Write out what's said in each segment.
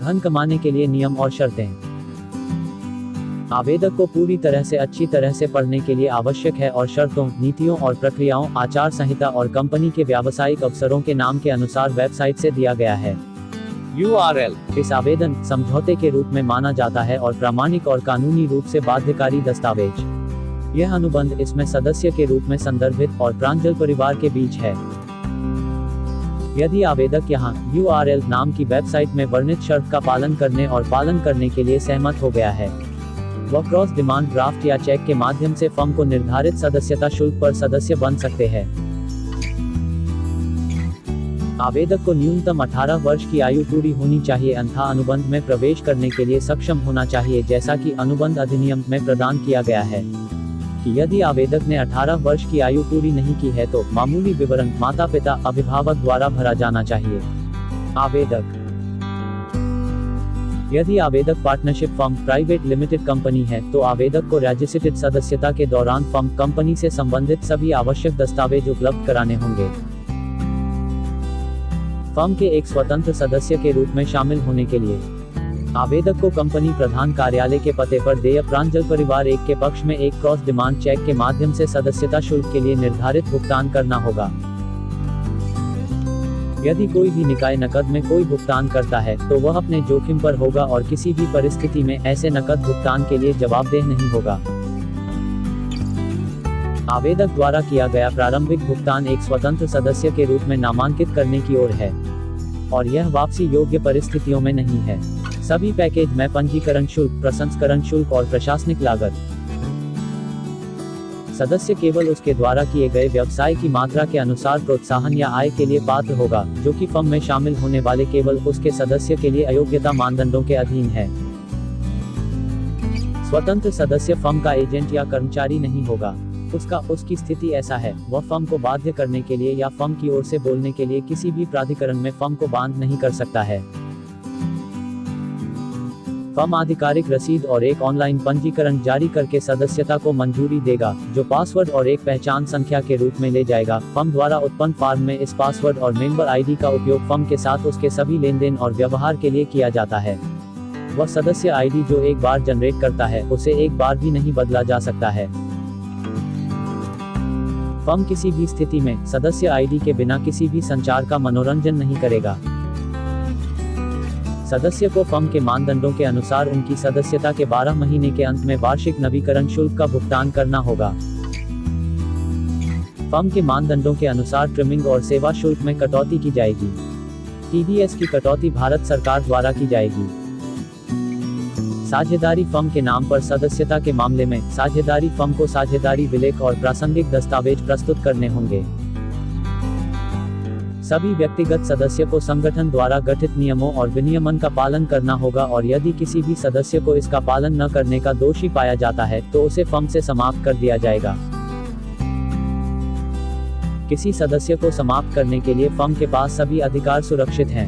धन कमाने के लिए नियम और शर्तें। आवेदक को पूरी तरह से अच्छी तरह से पढ़ने के लिए आवश्यक है और शर्तों, नीतियों और प्रक्रियाओं, आचार संहिता और कंपनी के व्यावसायिक अवसरों के नाम के अनुसार वेबसाइट से दिया गया है। URL इस आवेदन समझौते के रूप में माना जाता है और प्रामाणिक और कानूनी रूप से बाध्यकारी दस्तावेज। यह अनुबंध इसमें सदस्य के रूप में संदर्भित और प्रांजल परिवार के बीच है। यदि आवेदक यहाँ URL नाम की वेबसाइट में वर्णित शर्त का पालन करने और पालन करने के लिए सहमत हो गया है, वह क्रॉस डिमांड ड्राफ्ट या चेक के माध्यम से फर्म को निर्धारित सदस्यता शुल्क पर सदस्य बन सकते हैं। आवेदक को न्यूनतम 18 वर्ष की आयु पूरी होनी चाहिए, अन्यथा अनुबंध में प्रवेश करने के लिए सक्षम होना चाहिए, जैसा कि अनुबंध अधिनियम में प्रदान किया गया है कि यदि आवेदक ने 18 वर्ष की आयु पूरी नहीं की है तो मामूली विवरण माता पिता अभिभावक द्वारा भरा जाना चाहिए। आवेदक यदि आवेदक partnership firm, private limited company है तो आवेदक को रजिस्ट्रेटेड सदस्यता के दौरान फर्म, कंपनी से संबंधित सभी आवश्यक दस्तावेज उपलब्ध कराने होंगे। फर्म के एक स्वतंत्र सदस्य के रूप में शामिल होने के लिए आवेदक को कंपनी प्रधान कार्यालय के पते पर देय प्रांजल परिवार 1 के पक्ष में एक क्रॉस डिमांड चेक के माध्यम से सदस्यता शुल्क के लिए निर्धारित भुगतान करना होगा। यदि कोई भी निकाय नकद में कोई भुगतान करता है तो वह अपने जोखिम पर होगा और किसी भी परिस्थिति में ऐसे नकद भुगतान के लिए जवाबदेह नहीं होगा। आवेदक द्वारा किया गया प्रारंभिक भुगतान एक स्वतंत्र सदस्य के रूप में नामांकित करने की ओर है और यह वापसी योग्य परिस्थितियों में नहीं है। सभी पैकेज में पंजीकरण शुल्क, प्रसंस्करण शुल्क और प्रशासनिक लागत सदस्य केवल उसके द्वारा किए गए व्यवसाय की मात्रा के अनुसार प्रोत्साहन या आय के लिए पात्र होगा, जो कि फर्म में शामिल होने वाले केवल उसके सदस्य के लिए अयोग्यता मानदंडों के अधीन है। स्वतंत्र सदस्य फर्म का एजेंट या कर्मचारी नहीं होगा। उसकी स्थिति ऐसा है, वह फर्म को बाध्य करने के लिए या फर्म की ओर से बोलने के लिए किसी भी प्राधिकरण में फर्म को बांध नहीं कर सकता है। फर्म आधिकारिक रसीद और एक ऑनलाइन पंजीकरण जारी करके सदस्यता को मंजूरी देगा, जो पासवर्ड और एक पहचान संख्या के रूप में ले जाएगा। फर्म द्वारा उत्पन्न फॉर्म में इस पासवर्ड और मेंबर आईडी का उपयोग फर्म के साथ उसके सभी लेन देन और व्यवहार के लिए किया जाता है। वह सदस्य आईडी जो एक बार जनरेट करता है, उसे एक बार भी नहीं बदला जा सकता है। फर्म किसी भी स्थिति में सदस्य आईडी के बिना किसी भी संचार का मनोरंजन नहीं करेगा। सदस्य को फर्म के मानदंडों के अनुसार उनकी सदस्यता के 12 महीने के अंत में वार्षिक नवीकरण शुल्क का भुगतान करना होगा। फर्म के मानदंडों के अनुसार ट्रिमिंग और सेवा शुल्क में कटौती की जाएगी। TDS की कटौती भारत सरकार द्वारा की जाएगी। साझेदारी फर्म के नाम पर सदस्यता के मामले में साझेदारी फर्म को साझेदारी विलेख और प्रासंगिक दस्तावेज प्रस्तुत करने होंगे। सभी व्यक्तिगत सदस्य को संगठन द्वारा गठित नियमों और विनियमन का पालन करना होगा और यदि किसी भी सदस्य को इसका पालन न करने का दोषी पाया जाता है तो उसे फर्म से समाप्त कर दिया जाएगा। किसी सदस्य को समाप्त करने के लिए फर्म के पास सभी अधिकार सुरक्षित हैं।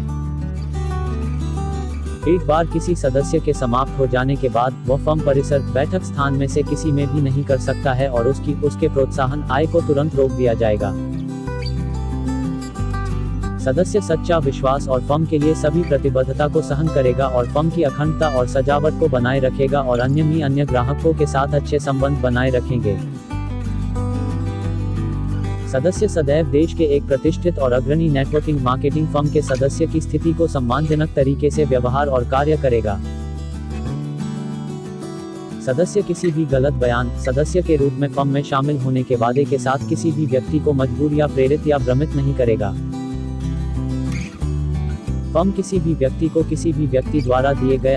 एक बार किसी सदस्य के समाप्त हो जाने के बाद वह फर्म परिसर, बैठक स्थान में से किसी में भी नहीं कर सकता है और उसके प्रोत्साहन आय को तुरंत रोक दिया जाएगा। सदस्य सच्चा विश्वास और फर्म के लिए सभी प्रतिबद्धता को सहन करेगा और फर्म की अखंडता और सजावट को बनाए रखेगा और अन्य ग्राहकों के साथ अच्छे संबंध बनाए रखेंगे। सदस्य सदैव देश के एक प्रतिष्ठित और अग्रणी नेटवर्किंग मार्केटिंग फर्म के सदस्य की स्थिति को सम्मानजनक तरीके से व्यवहार और कार्य करेगा। सदस्य किसी भी गलत बयान, सदस्य के रूप में फर्म में शामिल होने के वादे के साथ किसी भी व्यक्ति को मजबूर या प्रेरित या भ्रमित नहीं करेगा। फर्म किसी भी व्यक्ति को किसी भी व्यक्ति द्वारा दिए गए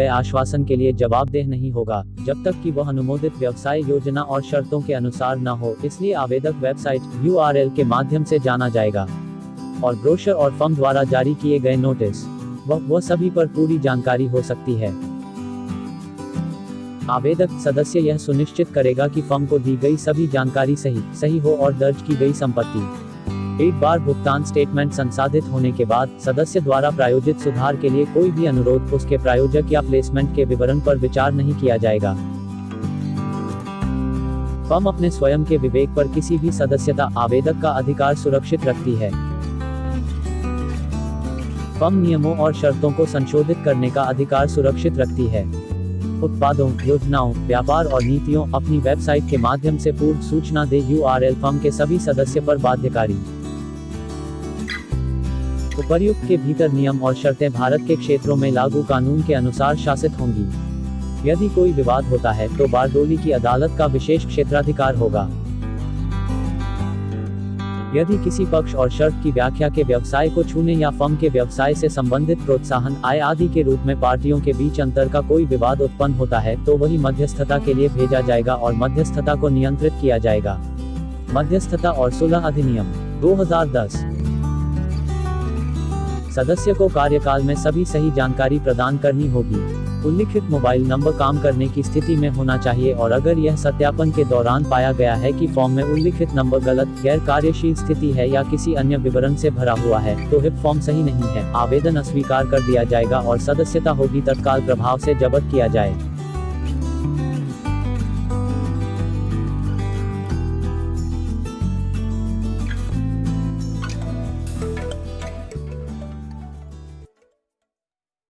आश्वासन के लिए जवाबदेह नहीं होगा, जब तक कि वह अनुमोदित व्यवसाय योजना और शर्तों के अनुसार न हो। इसलिए आवेदक वेबसाइट URL के माध्यम से जाना जाएगा और ब्रोशर और फर्म द्वारा जारी किए गए नोटिस वह सभी पर पूरी जानकारी हो सकती है। आवेदक सदस्य यह सुनिश्चित करेगा कि फर्म को दी गई सभी जानकारी सही हो और दर्ज की गई संपत्ति। एक बार भुगतान स्टेटमेंट संसाधित होने के बाद सदस्य द्वारा प्रायोजित सुधार के लिए कोई भी अनुरोध उसके प्रायोजक या प्लेसमेंट के विवरण पर विचार नहीं किया जाएगा। फर्म अपने स्वयं के विवेक पर किसी भी सदस्यता आवेदक का अधिकार सुरक्षित रखती है। फर्म नियमों और शर्तों को संशोधित करने का अधिकार सुरक्षित रखती है। उत्पादों, योजनाओं, व्यापार और नीतियों अपनी वेबसाइट के माध्यम से पूर्व सूचना दे। URL फर्म के सभी सदस्य पर बाध्यकारी। उपर्युक्त के भीतर नियम और शर्तें भारत के क्षेत्रों में लागू कानून के अनुसार शासित होंगी। यदि कोई विवाद होता है तो बारडोली की अदालत का विशेष क्षेत्राधिकार होगा। यदि किसी पक्ष और शर्त की व्याख्या के व्यवसाय को छूने या फर्म के व्यवसाय से संबंधित प्रोत्साहन, आय आदि के रूप में पार्टियों के बीच अंतर का कोई विवाद उत्पन्न होता है तो वही मध्यस्थता के लिए भेजा जाएगा और मध्यस्थता को नियंत्रित किया जाएगा। मध्यस्थता और सुलह अधिनियम 2010। सदस्य को कार्यकाल में सभी सही जानकारी प्रदान करनी होगी। उल्लिखित मोबाइल नंबर काम करने की स्थिति में होना चाहिए और अगर यह सत्यापन के दौरान पाया गया है कि फॉर्म में उल्लिखित नंबर गलत, गैर कार्यशील स्थिति है या किसी अन्य विवरण से भरा हुआ है तो हिप फॉर्म सही नहीं है, आवेदन अस्वीकार कर दिया जाएगा और सदस्यता होगी तत्काल प्रभाव से जब्त किया जाए।